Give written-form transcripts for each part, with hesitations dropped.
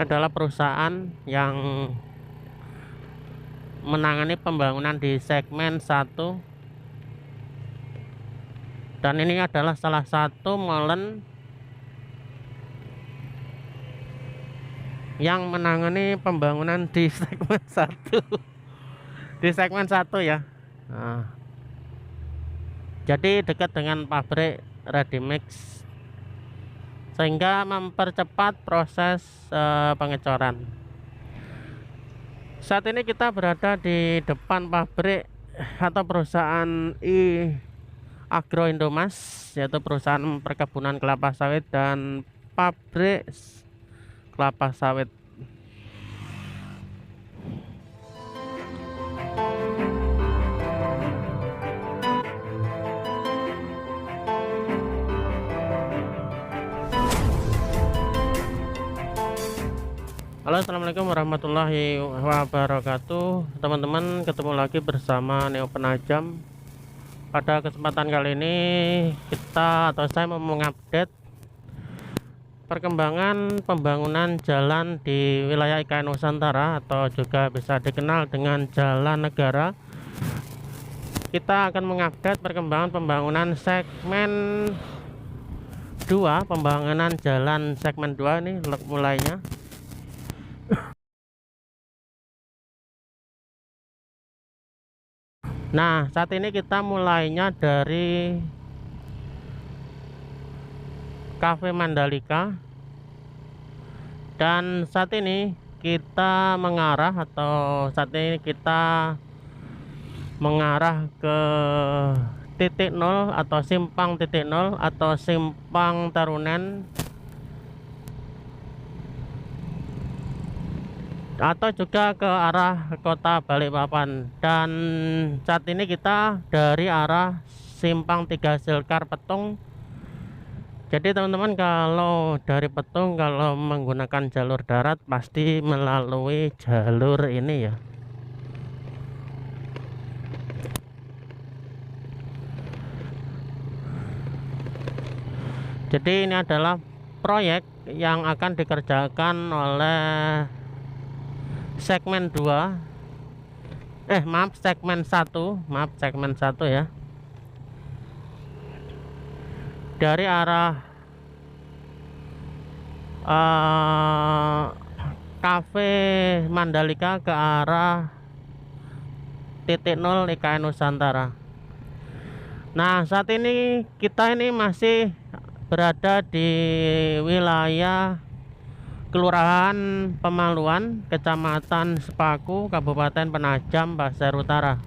adalah perusahaan yang menangani pembangunan di segmen 1, dan ini adalah salah satu molen yang menangani pembangunan di segmen 1 di segmen 1 ya. Nah, jadi dekat dengan pabrik ready mix sehingga mempercepat proses pengecoran. Saat ini kita berada di depan pabrik atau perusahaan Agro Indomas, yaitu perusahaan perkebunan kelapa sawit dan pabrik kelapa sawit. Halo, assalamualaikum warahmatullahi wabarakatuh. Teman-teman, ketemu lagi bersama Neo Penajam. Pada kesempatan kali ini saya mau mengupdate perkembangan pembangunan jalan di wilayah IKN Nusantara, atau juga bisa dikenal dengan Jalan Negara. Kita akan mengupdate perkembangan pembangunan segmen 2, pembangunan jalan segmen 2 ini mulainya. Nah, saat ini kita mulainya dari Cafe Mandalika, dan saat ini kita mengarah ke titik 0 atau simpang titik 0 atau simpang Tarunen, atau juga ke arah kota Balikpapan. Dan saat ini kita dari arah simpang 3 Silkar Petung. Jadi teman-teman, kalau dari Petung kalau menggunakan jalur darat pasti melalui jalur ini ya. Jadi ini adalah proyek yang akan dikerjakan oleh segmen 2, segmen 1 ya. Dari arah Cafe Mandalika ke arah titik 0 IKN Nusantara. Nah, saat ini kita ini masih berada di wilayah Kelurahan Pemaluan, Kecamatan Sepaku, Kabupaten Penajam, Pasir Utara,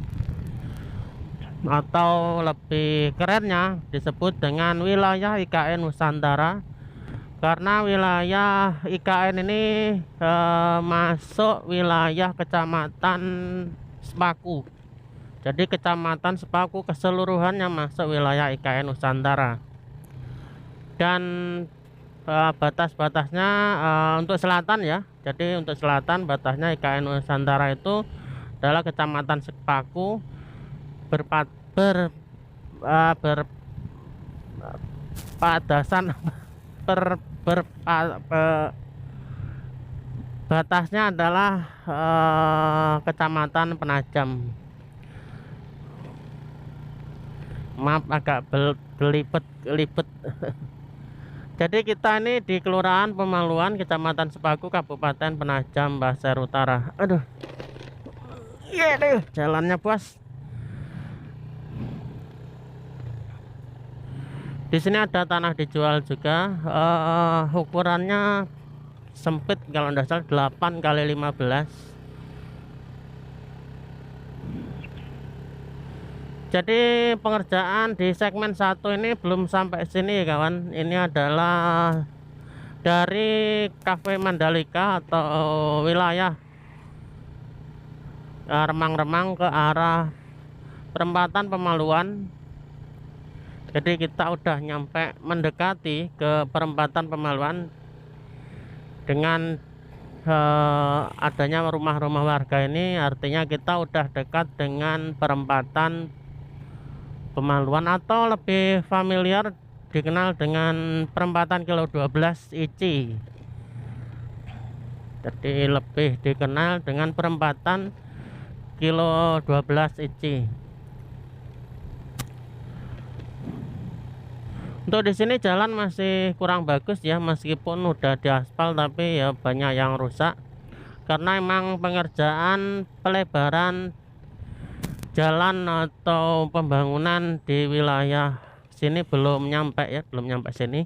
atau lebih kerennya disebut dengan wilayah IKN Nusantara, karena wilayah IKN ini masuk wilayah Kecamatan Sepaku. Jadi Kecamatan Sepaku keseluruhannya masuk wilayah IKN Nusantara. Dan batas-batasnya untuk selatan ya. Jadi untuk selatan batasnya IKN Nusantara itu adalah Kecamatan Sepaku batasnya adalah Kecamatan Penajam. Maaf agak belibet. Jadi kita ini di Kelurahan Pemaluan, Kecamatan Sepaku, Kabupaten Penajam, Pasir Utara. Aduh, iya deh, jalannya bos. Di sini ada tanah dijual juga. Ukurannya sempit, kalau tidak salah 8 kali 15. Jadi pengerjaan di segmen 1 ini belum sampai sini ya kawan. Ini adalah dari Cafe Mandalika atau wilayah Remang-Remang ke arah perempatan Pemaluan. Jadi kita udah nyampe mendekati ke perempatan Pemaluan. Dengan adanya rumah-rumah warga ini artinya kita udah dekat dengan perempatan Pemaluan, atau lebih familiar dikenal dengan perempatan Kilo 12 ICI. jadi lebih dikenal dengan perempatan kilo 12 IC. Untuk di sini jalan masih kurang bagus ya, meskipun udah diaspal tapi ya banyak yang rusak karena emang pengerjaan pelebaran jalan atau pembangunan di wilayah sini belum nyampe ya, belum nyampe sini.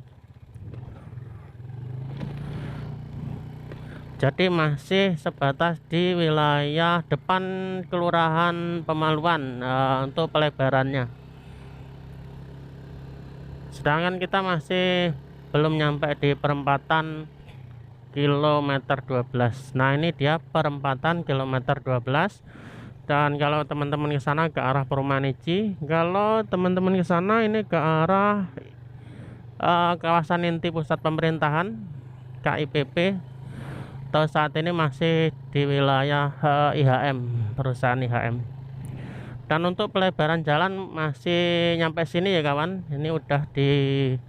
Jadi masih sebatas di wilayah depan Kelurahan Pemaluan untuk pelebarannya. Sedangkan kita masih belum nyampe di perempatan kilometer 12. Nah, ini dia perempatan kilometer 12. Dan kalau teman-teman ke sana ke arah Perumahan Iji, kalau teman-teman ke sana ini ke arah kawasan inti pusat pemerintahan KIPP, atau saat ini masih di wilayah IHM, perusahaan IHM. Dan untuk pelebaran jalan masih nyampe sini ya kawan. Ini udah dibersihkan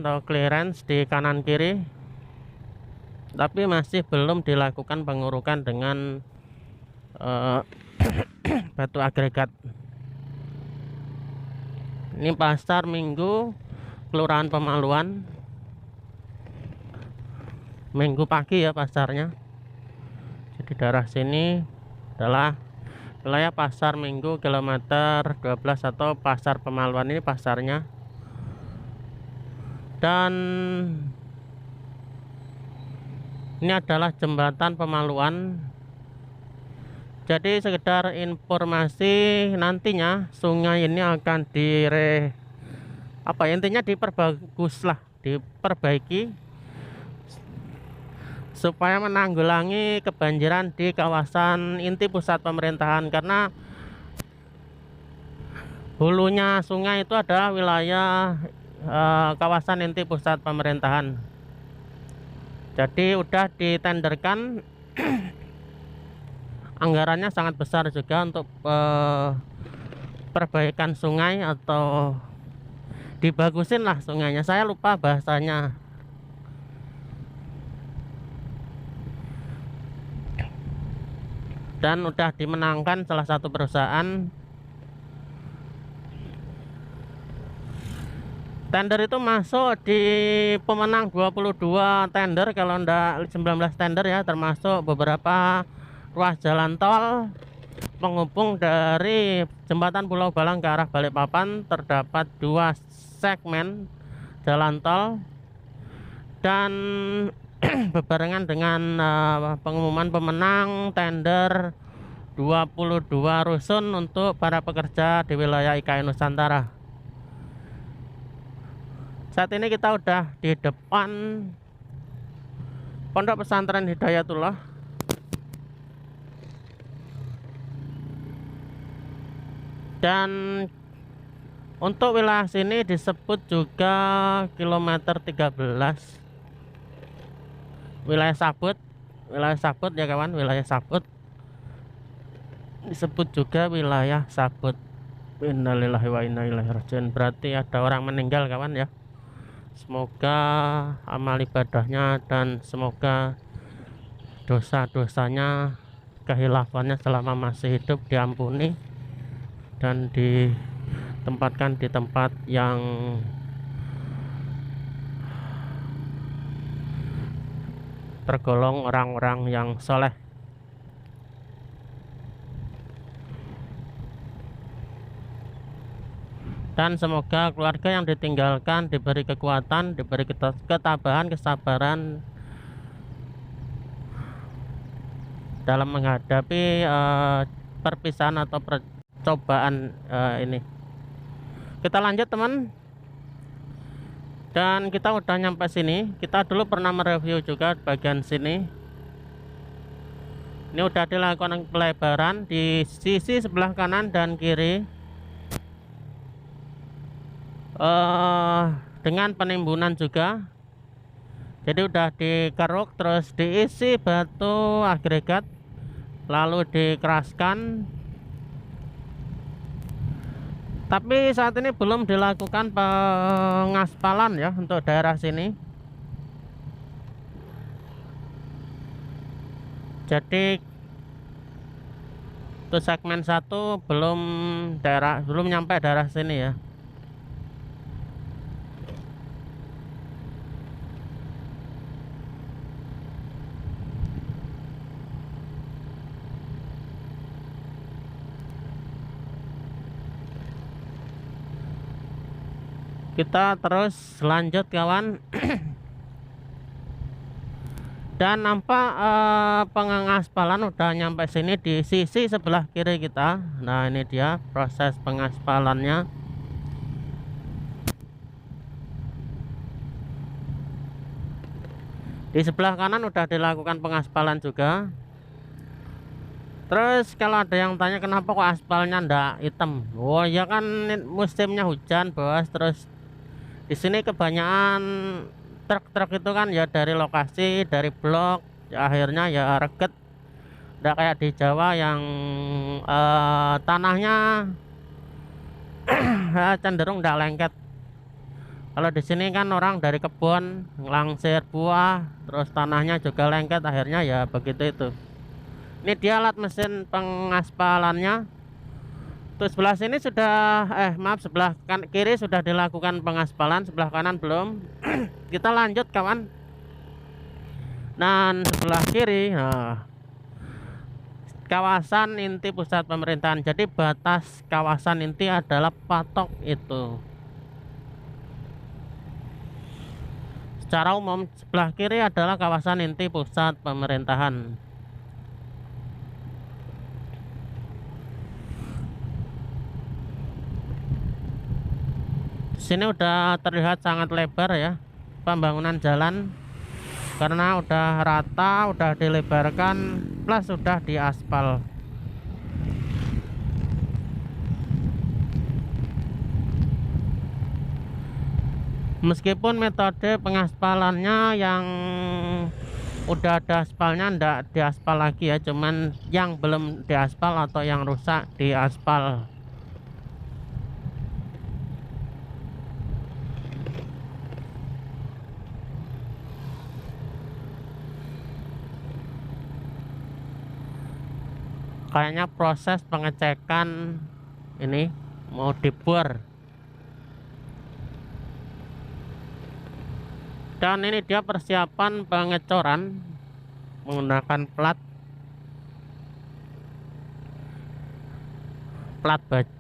atau clearance di kanan kiri, tapi masih belum dilakukan pengurukan dengan batu agregat. Ini pasar Minggu Kelurahan Pemaluan, Minggu pagi ya pasarnya. Jadi daerah sini adalah wilayah pasar Minggu kilometer 12 atau pasar Pemaluan, ini pasarnya. Dan ini adalah jembatan Pemaluan. Jadi sekedar informasi, nantinya sungai ini akan intinya diperbagus lah, diperbaiki supaya menanggulangi kebanjiran di kawasan inti pusat pemerintahan, karena hulunya sungai itu adalah wilayah kawasan inti pusat pemerintahan. Jadi udah ditenderkan anggarannya sangat besar juga untuk perbaikan sungai atau dibagusin lah sungainya. Saya lupa bahasanya. Dan udah dimenangkan salah satu perusahaan. Tender itu masuk di pemenang 22 tender, kalau enggak 19 tender ya, termasuk beberapa ruas jalan tol penghubung dari jembatan Pulau Balang ke arah Balikpapan. Terdapat 2 segmen jalan tol, dan berbarengan dengan pengumuman pemenang tender 22 rusun untuk para pekerja di wilayah IKN Nusantara. Saat ini kita udah di depan Pondok Pesantren Hidayatullah. Dan untuk wilayah sini disebut juga kilometer 13, wilayah Sabut ya kawan, wilayah Sabut disebut juga wilayah Sabut. Innalillahi wa inna ilaihi rajiun. Berarti ada orang meninggal kawan ya. Semoga amal ibadahnya dan semoga dosa-dosanya, kehilafannya selama masih hidup diampuni dan ditempatkan di tempat yang tergolong orang-orang yang soleh. Dan semoga keluarga yang ditinggalkan diberi kekuatan, diberi ketabahan, kesabaran dalam menghadapi perpisahan atau percobaan ini. Kita lanjut teman. Dan kita udah nyampe sini. Kita dulu pernah mereview juga bagian sini. Ini udah dilakukan pelebaran di sisi sebelah kanan dan kiri dengan penimbunan juga. Jadi udah dikeruk, terus diisi batu agregat, lalu dikeraskan. Tapi saat ini belum dilakukan pengaspalan ya untuk daerah sini. Jadi untuk segmen 1 belum nyampe daerah sini ya. Kita terus lanjut kawan. Dan nampak pengaspalan udah nyampe sini di sisi sebelah kiri kita. Nah ini dia proses pengaspalannya. Di sebelah kanan udah dilakukan pengaspalan juga. Terus kalau ada yang tanya kenapa kok aspalnya ndak hitam? Oh ya kan musimnya hujan bos. Terus di sini kebanyakan truk-truk itu kan ya dari lokasi, dari blok, ya akhirnya ya reget. Nggak kayak di Jawa yang tanahnya cenderung ndak lengket. Kalau di sini kan orang dari kebun ngelangsir buah, terus tanahnya juga lengket, akhirnya ya begitu itu. Ini dia alat mesin pengaspalannya. Tuh sebelah sini sudah maaf, sebelah kiri sudah dilakukan pengaspalan, sebelah kanan belum. Kita lanjut kawan. Dan sebelah kiri kawasan inti pusat pemerintahan. Jadi batas kawasan inti adalah patok itu. Secara umum sebelah kiri adalah kawasan inti pusat pemerintahan. Sini udah terlihat sangat lebar ya pembangunan jalan, karena udah rata, udah dilebarkan, plus sudah diaspal. Meskipun metode pengaspalannya yang udah ada aspalnya ndak diaspal lagi ya, cuman yang belum diaspal atau yang rusak diaspal. Kayaknya proses pengecekan ini mau dibor. Dan ini dia persiapan pengecoran menggunakan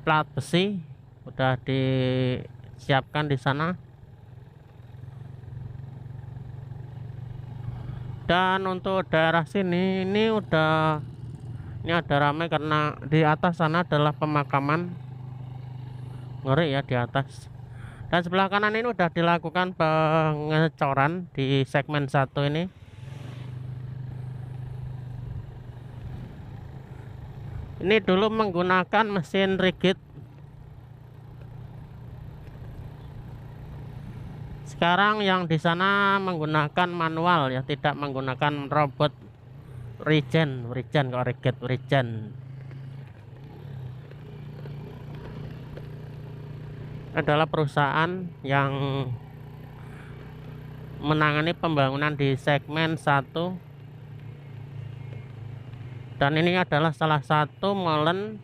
plat besi udah disiapkan di sana. Dan untuk daerah sini ini ada ramai karena di atas sana adalah pemakaman. Ngeri ya di atas. Dan sebelah kanan ini udah dilakukan pengecoran di segmen 1 ini. Ini dulu menggunakan mesin rigid. Sekarang yang di sana menggunakan manual ya, tidak menggunakan robot regen kok regen. Adalah perusahaan yang menangani pembangunan di segmen 1. Dan ini adalah salah satu molen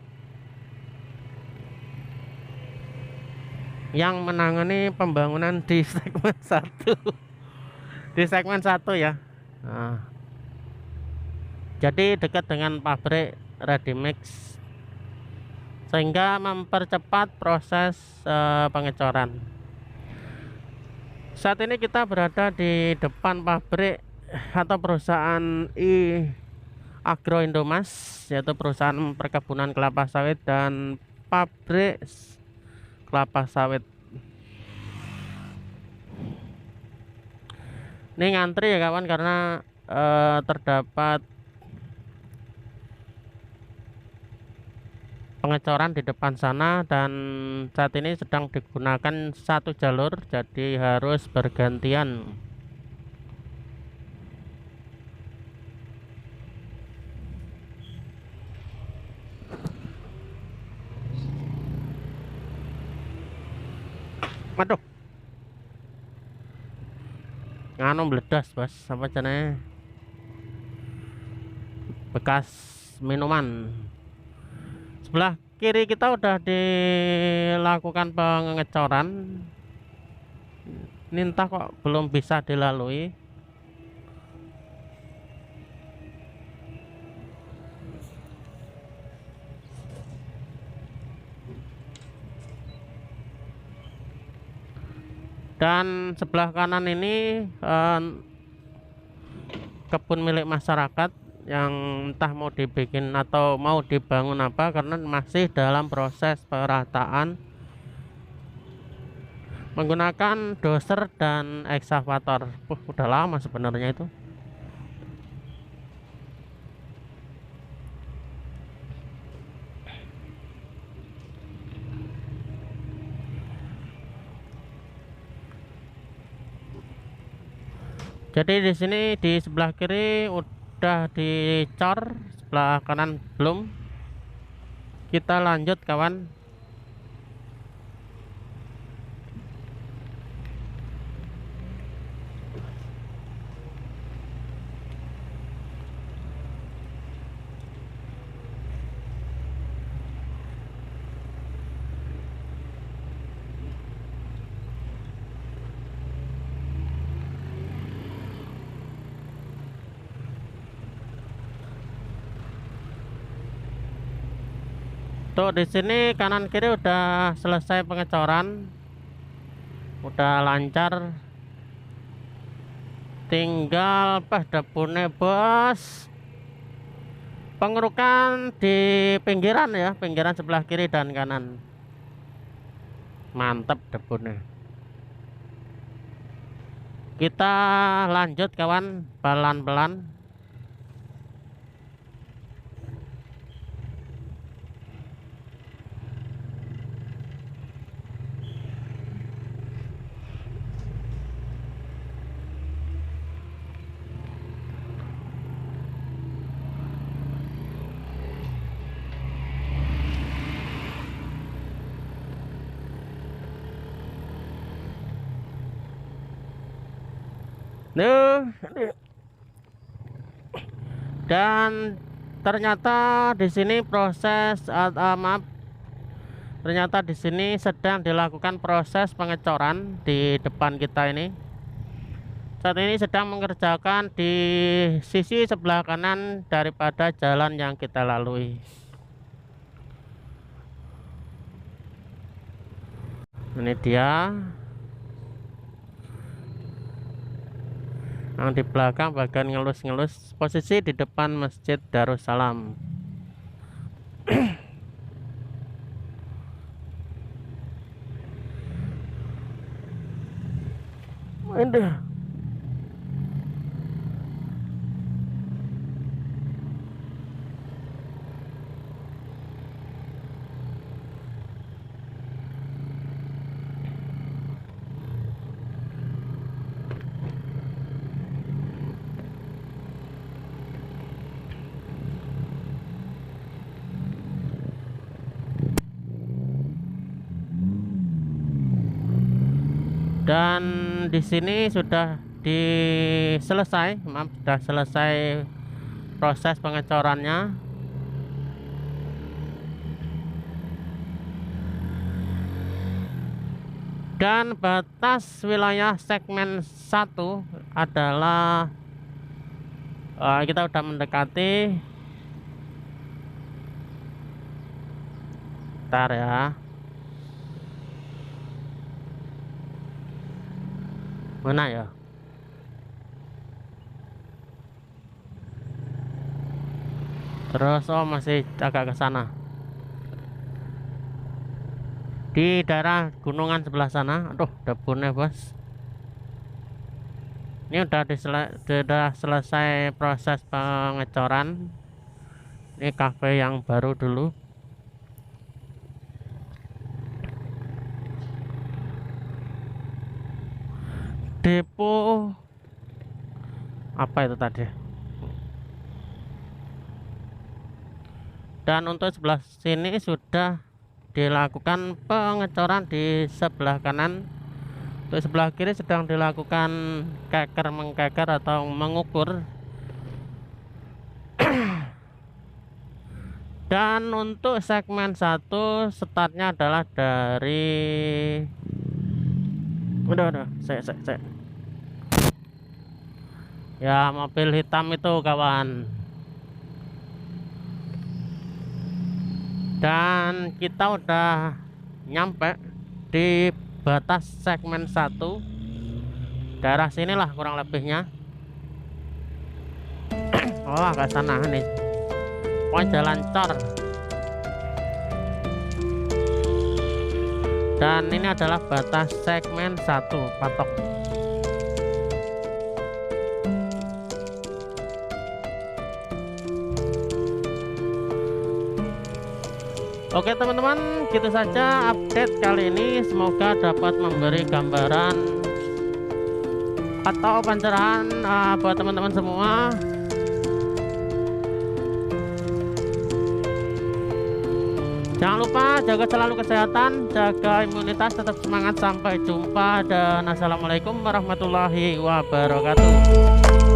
yang menangani pembangunan di segmen 1. Di segmen 1 ya. Nah, jadi dekat dengan pabrik ready mix, sehingga mempercepat proses pengecoran. Saat ini kita berada di depan pabrik atau perusahaan Agro Indomas, yaitu perusahaan perkebunan kelapa sawit dan pabrik kelapa sawit. Ini ngantri ya kawan, karena terdapat pengecoran di depan sana, dan saat ini sedang digunakan satu jalur, jadi harus bergantian. Waduh, nganu meledas bos, apa jenenge, bekas minuman. Sebelah kiri kita udah dilakukan pengecoran. Ini entah kok belum bisa dilalui. Dan sebelah kanan ini kebun milik masyarakat yang entah mau dibikin atau mau dibangun apa, karena masih dalam proses perataan menggunakan doser dan ekskavator. Udah lama sebenarnya itu. Jadi di sini di sebelah kiri udah dicor, sebelah kanan belum. Kita lanjut kawan. Tuh di sini kanan kiri udah selesai pengecoran, udah lancar, tinggal debune bos, pengerukan di pinggiran ya, pinggiran sebelah kiri dan kanan. Mantap debune. Kita lanjut kawan, pelan-pelan. Dan ternyata di sini proses maaf, ternyata di sini sedang dilakukan proses pengecoran di depan kita ini. Saat ini sedang mengerjakan di sisi sebelah kanan daripada jalan yang kita lalui. Ini dia. Yang di belakang bagian ngelus-ngelus, posisi di depan Masjid Darussalam. Aduh. Dan di sini sudah sudah selesai proses pengecorannya. Dan batas wilayah segmen 1 adalah kita udah mendekati. Bentar ya. Mana ya? Terus masih agak ke sana. Di daerah gunungan sebelah sana. Aduh, debunnya bos. Ini udah selesai proses pengecoran. Ini cafe yang baru dulu. Depo apa itu tadi? Dan untuk sebelah sini sudah dilakukan pengecoran di sebelah kanan. Untuk sebelah kiri sedang dilakukan mengkeker atau mengukur Dan untuk segmen 1 startnya adalah dari saya ya, mobil hitam itu kawan. Dan kita udah nyampe di batas segmen 1, daerah sinilah kurang lebihnya. Oh, agak sana nih, pokoknya jalan cor. Dan ini adalah batas segmen 1 patok. Oke teman-teman, gitu saja update kali ini. Semoga dapat memberi gambaran atau pencerahan buat teman-teman semua. Jangan lupa jaga selalu kesehatan, jaga imunitas, tetap semangat. Sampai jumpa dan assalamualaikum warahmatullahi wabarakatuh.